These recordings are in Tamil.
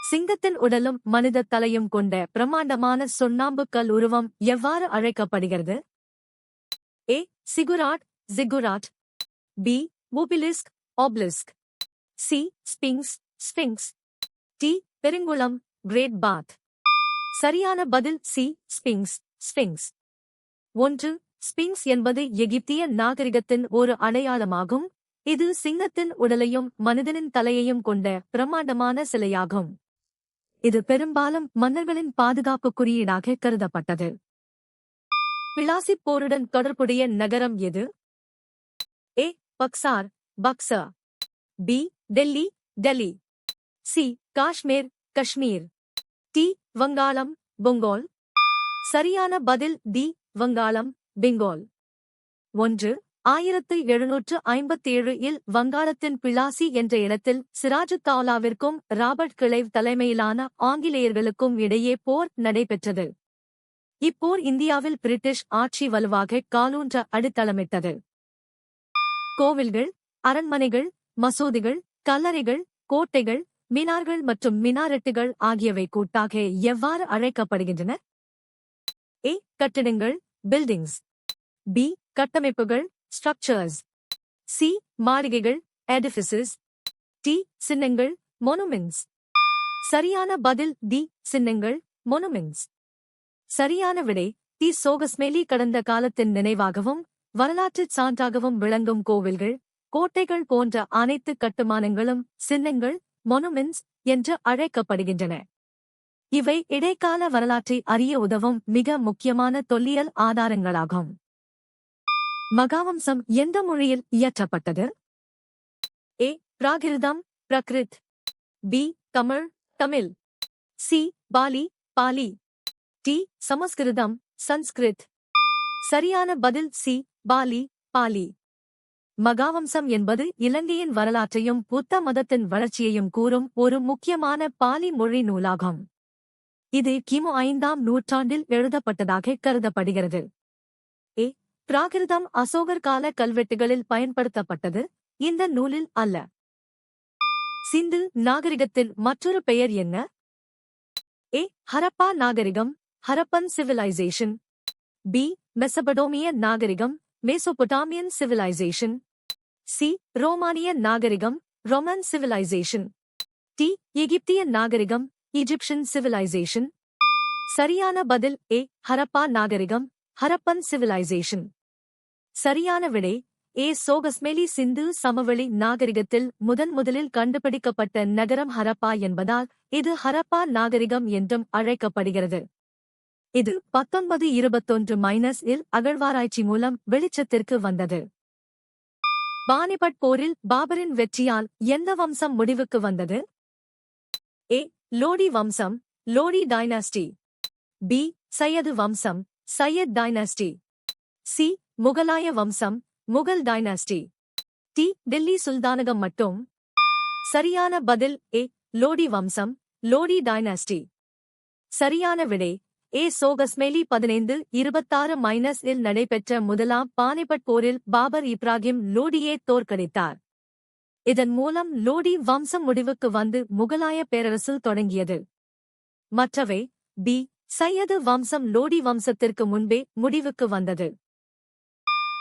சிங்கத்தின் உடலும் மனித தலையும் கொண்ட பிரமாண்டமான சுண்ணாம்பு கல் உருவம் எவ்வாறு அழைக்கப்படுகிறது? A. Ziggurat, ziggurat. B. Obelisk, obelisk. C. Sphinx, sphinx. D. பெருங்குளம், கிரேட் பாத். சரியான பதில் சி. Sphinx, sphynx. 1. ஸ்பிங்க்ஸ் என்பது எகிப்திய நாகரிகத்தின் ஒரு அடையாளமாகும். இது சிங்கத்தின் உடலையும் மனிதனின் தலையையும் கொண்ட பிரமாண்டமான சிலையாகும். இது பெரும்பாலும் மன்னர்களின் பாதுகாப்பு குறியீடாக கருதப்பட்டது. பிளாசிப் போருடன் தொடர்புடைய நகரம் எது? A. Buxar, Buxar. B. Delhi, Delhi. C. Kashmir, Kashmir. D. Vangalam, Bengal. சரியான பதில் டி. வங்காளம், பெங்கால். 1. 1757 இல் வங்காளத்தின் பிளாசி என்ற இடத்தில் சிராஜுத்தௌலாவிற்கும் ராபர்ட் கிளைவ் தலைமையிலான ஆங்கிலேயர்களுக்கும் இடையே போர் நடைபெற்றது. இப்போர் இந்தியாவில் பிரிட்டிஷ் ஆட்சி வலுவாக காலூன்ற அடித்தளமிட்டது. கோவில்கள், அரண்மனைகள், மசூதிகள், கல்லறைகள், கோட்டைகள், மினார்கள் மற்றும் மினாரெட்டுகள் ஆகியவை கூட்டாக எவ்வாறு அழைக்கப்படுகின்றன? ஏ. கட்டிடங்கள், பில்டிங்ஸ். பி. கட்டமைப்புகள், ஸ்ட்ரக்சர்ஸ். சி. மாளிகைகள், எடிஃபிசஸ். டி. சின்னங்கள், மொனுமெண்ட்ஸ். சரியான பதில் டி. சின்னங்கள், மொனுமெண்ட்ஸ். சரியான விடை டி. சோகஸ்மேலி. கடந்த காலத்தின் நினைவாகவும் வரலாற்றுச் சான்றாகவும் விளங்கும் கோவில்கள், கோட்டைகள் போன்ற அனைத்து கட்டுமானங்களும் சின்னங்கள், மொனுமெண்ட்ஸ் என்று அழைக்கப்படுகின்றன. இவை இடைக்கால வரலாற்றை அறிய உதவும் மிக முக்கியமான தொல்லியல் ஆதாரங்களாகும். மகாவம்சம் எந்த மொழியில் இயற்றப்பட்டது? A. Prakritam, Prakrit. B. Tamil, Tamil. C. Pali, Pali. D. Samskritam, Sanskrit. சரியான பதில் சி. பாலி, பாலி. மகாவம்சம் என்பது இலங்கையின் வரலாற்றையும் புத்த மதத்தின் வளர்ச்சியையும் கூறும் ஒரு முக்கியமான பாலி மொழி நூலாகும். இது கிமு 5ஆம் நூற்றாண்டில் எழுதப்பட்டதாக கருதப்படுகிறது. ஏ. பிராகிருதம் அசோகர் கால கல்வெட்டுகளில் பயன்படுத்தப்பட்டது, இந்த நூலில் அல்ல. சிந்து நாகரிகத்தின் மற்றொரு பெயர் என்ன? ஏ. ஹரப்பா நாகரிகம், ஹரப்பன் சிவிலைசேஷன். பி. மெசபடோமிய நாகரிகம், மெசோபொட்டாமியன் சிவிலைசேஷன். சி. ரோமானிய நாகரிகம், ரோமன் சிவிலைசேஷன். டி. எகிப்திய நாகரிகம், ஈஜிப்சியன் சிவிலைசேஷன். சரியான பதில் ஏ. ஹரப்பா நாகரிகம், ஹரப்பன் சிவிலைசேஷன். சரியான விடை ஏ. சோகஸ்மேலி. சிந்து சமவெளி நாகரிகத்தில் முதலில் கண்டுபிடிக்கப்பட்ட நகரம் ஹரப்பா என்பதால் இது ஹரப்பா நாகரிகம் என்றும் அழைக்கப்படுகிறது. இது 1921 இல் அகழ்வாராய்ச்சி மூலம் வெளிச்சத்திற்கு வந்தது. பானிபட் போரில் பாபரின் வெற்றியால் எந்த வம்சம் முடிவுக்கு வந்தது? ஏ. லோடி வம்சம், லோடி டைனாஸ்டி. பி. சையது வம்சம், சையத் டைனாஸ்டி. சி. முகலாய வம்சம், முகல் டைனாஸ்டி. டி. டெல்லி சுல்தானகம் மட்டும். சரியான பதில் ஏ. லோடி வம்சம், லோடி டைனாஸ்டி. சரியான விடை ஏ. சோகஸ்மேலி. 1526 இல் நடைபெற்ற முதலாம் பானிபட் போரில் பாபர் இப்ராகிம் லோடியை தோற்கடித்தார். இதன் மூலம் லோடி வம்சம் முடிவுக்கு வந்து முகலாய பேரரசு தொடங்கியது. மற்றவை பி. சையது வம்சம் லோடி வம்சத்திற்கு முன்பே முடிவுக்கு வந்தது.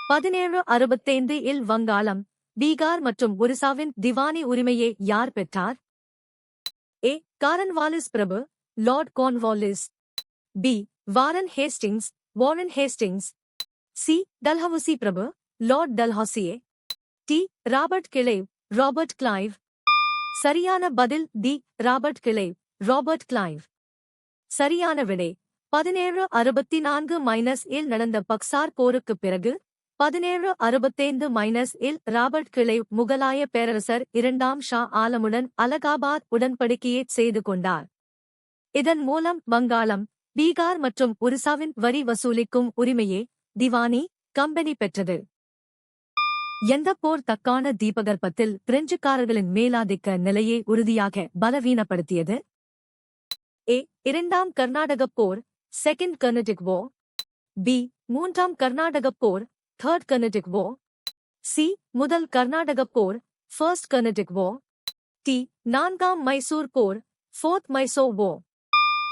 1765 இல் வங்காளம், பீகார் மற்றும் ஒரிசாவின் திவானி உரிமையை யார் பெற்றார்? ஏ. காரன்வாலிஸ் பிரபு, lord Cornwallis. B. Warren Hastings, Warren Hastings. C. Dalhousie பிரபு, லார்ட் டல்ஹவுசியே. D. Robert Clive, Robert Clive. சரியான பதில் D. Robert Clive, Robert Clive. சரியான விடை 1764 இல் நடந்த பக்சார் போருக்குப் பிறகு 1765 இல் ராபர்ட் கிளைவ் முகலாய பேரரசர் 2ஆம் ஷா ஆலமுடன் அலகாபாத் உடன்படிக்கையை செய்து கொண்டார். இதன் மூலம் வங்காளம், பீகார் மற்றும் ஒரிசாவின் வரி வசூலிக்கும் உரிமையை திவானி கம்பெனி பெற்றது. எந்த போர் தக்கான தீபகற்பத்தில் பிரெஞ்சுக்காரர்களின் மேலாதிக்க நிலையை உறுதியாக பலவீனப்படுத்தியது? ஏ. இரண்டாம் கர்நாடகப் போர், செகண்ட் கர்நாடிக் வார். பி. மூன்றாம் கர்நாடகப் போர், தேர்ட் கர்நாடிக் வார். சி. முதல் கர்நாடகப் போர், ஃபர்ஸ்ட் கர்நாடிக் வார். டி. நான்காம் மைசூர் போர், ஃபோர்த் மைசோ வோ.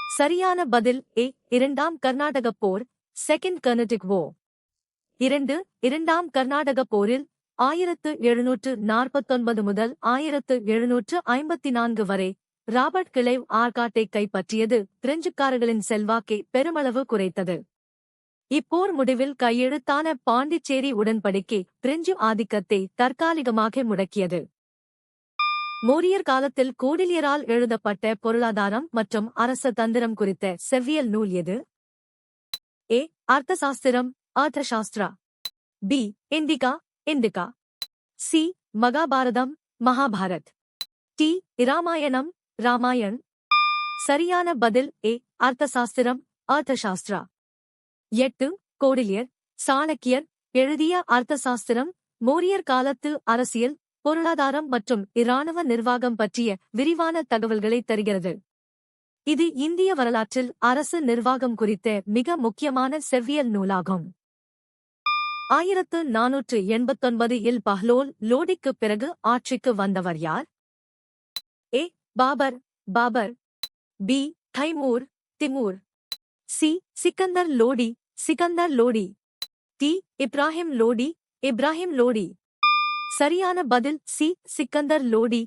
சரியான பதில் ஏ. இரண்டாம் கர்நாடகப் போர், செகண்ட் கர்நாடிக் வோ. இரண்டாம் கர்நாடகப் போரில் 1749 முதல் 1754 வரை ராபர்ட் கிளைவ் ஆர்காட்டை கைப்பற்றியது பிரெஞ்சுக்காரர்களின் செல்வாக்கை பெருமளவு குறைத்தது. இப்போர் முடிவில் கையெழுத்தான பாண்டிச்சேரி உடன்படிக்கை பிரெஞ்சு ஆதிக்கத்தை தற்காலிகமாக முடக்கியது. மோரியர் காலத்தில் கோடிலியரால் எழுதப்பட்ட பொருளாதாரம் மற்றும் அரச தந்திரம் குறித்த செவ்வியல் நூல் எது? A. Arthashastra, Arthashastra. B. Indica. C. Mahabharata, Mahabharata. D. Ramayana, Ramayana. சரியான பதில் ஏ. அர்த்தசாஸ்திரம், அர்த்தசாஸ்திரா. 8. கோடிலியர், சாணக்கியர் எழுதிய அர்த்தசாஸ்திரம் மோரியர் காலத்து அரசியல், பொருளாதாரம் மற்றும் இராணுவ நிர்வாகம் பற்றிய விரிவான தகவல்களை தருகிறது. இது இந்திய வரலாற்றில் அரசு நிர்வாகம் குறித்த மிக முக்கியமான செவ்வியல் நூலாகும். 1489 இல் பஹ்லோல் லோடிக்குப் பிறகு ஆட்சிக்கு வந்தவர் யார்? A. Babur. B. Timur. C. Sikandar Lodi. D. Ibrahim Lodi. சரியான பதில் சி. சிக்கந்தர் லோடி.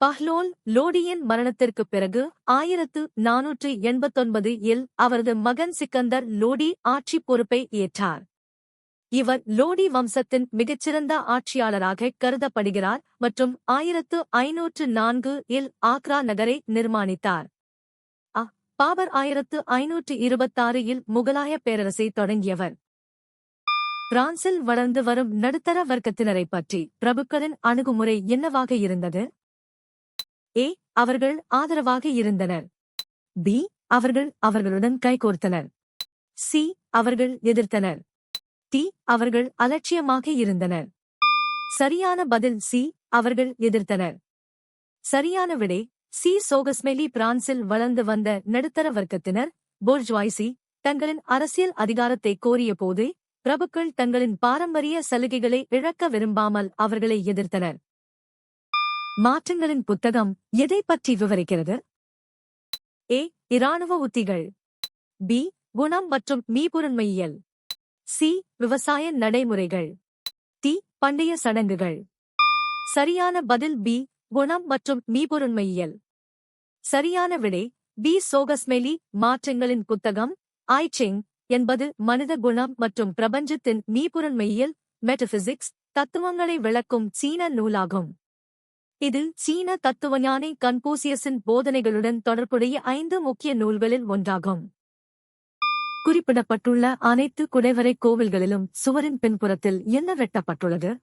பஹ்லோல் லோடியின் மரணத்திற்குப் பிறகு 1489 இல் அவரது மகன் சிக்கந்தர் லோடி ஆட்சிப் பொறுப்பை ஏற்றார். இவர் லோடி வம்சத்தின் மிகச்சிறந்த ஆட்சியாளராக கருதப்படுகிறார் மற்றும் 1504 இல் ஆக்ரா நகரை நிர்மாணித்தார். பாபர் 1526 இல் முகலாய பேரரசை தொடங்கியவர். பிரான்சில் வளர்ந்து வரும் நடுத்தர வர்க்கத்தினரைப் பற்றி பிரபுக்களின் அணுகுமுறை என்னவாக இருந்தது? ஏ. அவர்கள் ஆதரவாக இருந்தனர். பி. அவர்கள் அவர்களுடன் கைகோர்த்தனர். சி. அவர்கள் எதிர்த்தனர். டி. அவர்கள் அலட்சியமாக இருந்தனர். சரியான பதில் சி. அவர்கள் எதிர்த்தனர். சரியான விடை சி. சோகஸ்மெலி. பிரான்சில் வளர்ந்து வந்த நடுத்தர வர்க்கத்தினர், போர்ஜ்வாய்சி, தங்களின் அரசியல் அதிகாரத்தை கோரியபோது பிரபுக்கள் தங்களின் பாரம்பரிய சலுகைகளை இழக்க விரும்பாமல் அவர்களை எதிர்த்தனர். மாற்றங்களின் புத்தகம் எதைப் பற்றி விவரிக்கிறது? ஏ. இராணுவ உத்திகள். பி. குணம் மற்றும் மீபுரன்மையியல். சி. விவசாய நடைமுறைகள். டி. பண்டைய சடங்குகள். சரியான பதில் பி. குணம் மற்றும் மீபுரன்மையியல். சரியான விடை பி. சோகஸ்மெலி. மாற்றங்களின் புத்தகம் ஐச்சிங் என்பது மனித குணம் மற்றும் பிரபஞ்சத்தின் மீபுரன்மையியல் மெட்டபிசிக்ஸ் தத்துவங்களை விளக்கும் சீன நூலாகும். இது சீன தத்துவஞானி கன்பூசியஸின் போதனைகளுடன் தொடர்புடைய 5 முக்கிய நூல்களில் ஒன்றாகும். குறிப்பிடப்பட்டுள்ள அனைத்து குடைவரை கோவில்களிலும் சுவரின் பின்புறத்தில் என்ன வெட்டப்பட்டுள்ளது?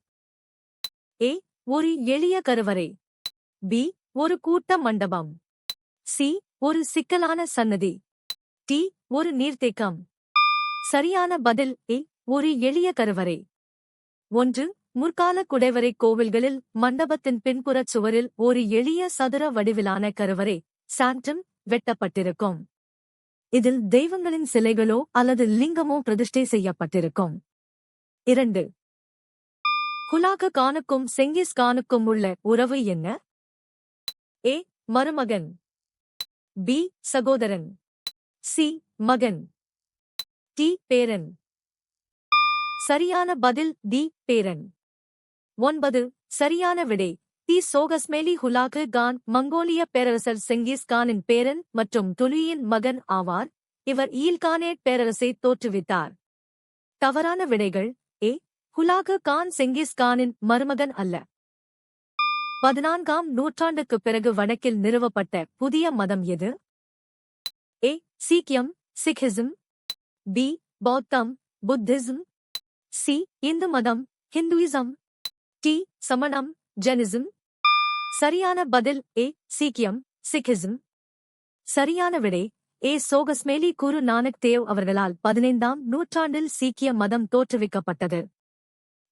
ஏ. ஒரு எளிய கருவறை. பி. ஒரு கூட்ட மண்டபம். சி. ஒரு சிக்கலான சன்னதி. டி. ஒரு நீர்த்தேக்கம். சரியான பதில் ஏ. ஒரு எளிய கருவறை. 1. முற்கால குடைவரை கோவில்களில் மண்டபத்தின் பின்புறச் சுவரில் ஒரு எளிய சதுர வடிவிலான கருவறை சாண்டம் வெட்டப்பட்டிருக்கும். இதில் தெய்வங்களின் சிலைகளோ அல்லது லிங்கமோ பிரதிஷ்டை செய்யப்பட்டிருக்கும். 2. ஹுலாகு கானுக்கும் செங்கிஸ் கானுக்கும் உள்ள உறவு என்ன? ஏ. மருமகன். பி. சகோதரன். சி. மகன். டி. பேரன். சரியான பதில் டி. பேரன். 9. சரியான விடை தி. சோகஸ்மெலி. ஹுலாகு கான் மங்கோலிய பேரரசர் செங்கிஸ் கானின் பேரன் மற்றும் துலுயின் மகன் ஆவார். இவர் ஈல்கானேட் பேரரசை தோற்றுவித்தார். தவறான விடைகள் ஏ. ஹுலாகு கான் செங்கிஸ் கானின் மருமகன் அல்ல. 14ஆம் நூற்றாண்டுக்குப் பிறகு வடக்கில் நிறுவப்பட்ட புதிய மதம் எது? ஏ. சீக்கியம் சிக்கிசம். பி. பௌத்தம் புத்திசம். சி. இந்து மதம் ஹிந்துயிசம். டி. சமணம் ஜெனிசம். சரியான பதில் ஏ. சீக்கியம் சிக்கிசம். சரியான விடை ஏ. சோகஸ்மெலி. குரு நானக் தேவ் அவர்களால் 15ஆம் நூற்றாண்டில் சீக்கிய மதம் தோற்றுவிக்கப்பட்டது.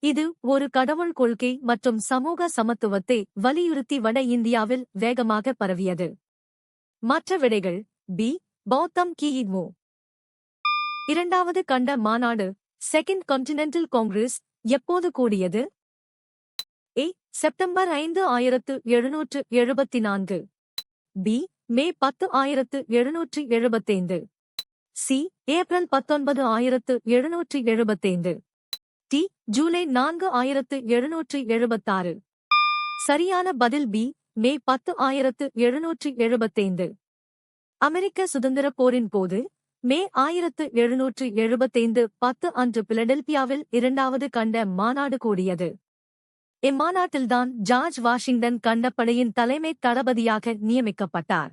இது ஒரு கடவுள் கொள்கை மற்றும் சமூக சமத்துவத்தை வலியுறுத்தி வட இந்தியாவில் வேகமாக பரவியது. மற்ற விடைகள் பி. பௌத்தம் கிமு. 2வது கண்ட மாநாடு செகண்ட் கான்டினென்டல் காங்கிரஸ் எப்போது கூடியது? ஏ. செப்டம்பர் 5 1774. பி. மே 10 1775. சி. ஏப்ரல் 19 1775. டி. ஜூலை 4 1776. சரியான பதில் பி. மே 10 1775. அமெரிக்க சுதந்திரப் போரின் போது மே 1775 10 அன்று பிலடெல்பியாவில் 2வது கண்ட மாநாடு கூடியது. இம்மாநாட்டில்தான் ஜார்ஜ் வாஷிங்டன் கண்டப்படையின் தலைமை தளபதியாக நியமிக்கப்பட்டார்.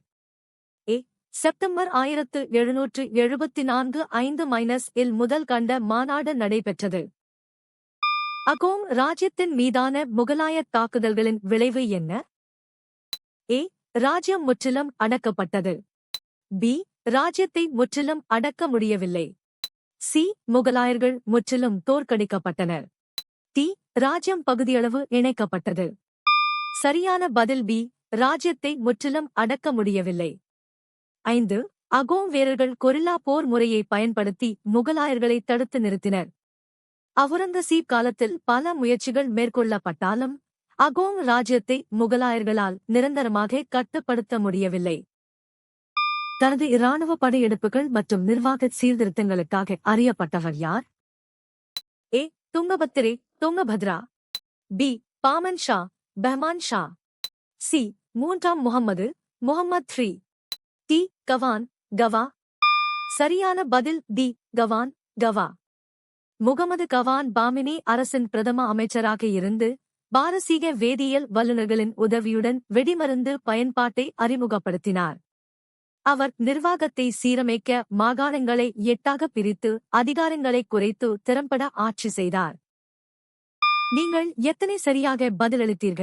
ஏ. செப்டம்பர் 1774 5-இல் முதல் கண்ட மாநாடு நடைபெற்றது. அகோம் ராஜ்யத்தின் மீதான முகலாயத் தாக்குதல்களின் விளைவு என்ன? ஏ. ராஜ்யம் முற்றிலும் அடக்கப்பட்டது. பி. ராஜ்யத்தை முற்றிலும் அடக்க முடியவில்லை. சி. முகலாயர்கள் முற்றிலும் தோற்கடிக்கப்பட்டனர். டி. ராஜ்யம் பகுதியளவு இணைக்கப்பட்டது. சரியான பதில் பி. ராஜ்யத்தை முற்றிலும் அடக்க முடியவில்லை. 5. அகோம் வீரர்கள் கொரில்லா போர் முறையை பயன்படுத்தி முகலாயர்களை தடுத்து நிறுத்தினர். அவுரங்கசீப் காலத்தில் பல முயற்சிகள் மேற்கொள்ளப்பட்டாலும் அகோம் ராஜ்யத்தை முகலாயர்களால் நிரந்தரமாக கட்டுப்படுத்த முடியவில்லை. தனது இராணுவ படையெடுப்புகள் மற்றும் நிர்வாக சீர்திருத்தங்களுக்காக அறியப்பட்டவர் யார்? ஏ. துங்கபத்திரே துங்கபத்ரா. பி. பாமன் ஷா பெஹ்மான் ஷா. சி. 3ஆம் முகம்மது முகம்மது III. டி. கவான் கவா. சரியான பதில் டி. கவான் கவா. முகமது கவான் பாமினி அரசின் பிரதம அமைச்சராக இருந்து பாரசீக வேதியியல் வல்லுநர்களின் உதவியுடன் வெடிமருந்து பயன்பாட்டை அறிமுகப்படுத்தினார். அவர் நிர்வாகத்தை சீரமைக்க மாகாணங்களை 8ஆக பிரித்து அதிகாரங்களை குறைத்து திறம்பட ஆட்சி செய்தார். நீங்கள் எத்தனை சரியாக பதிலளித்தீர்கள்?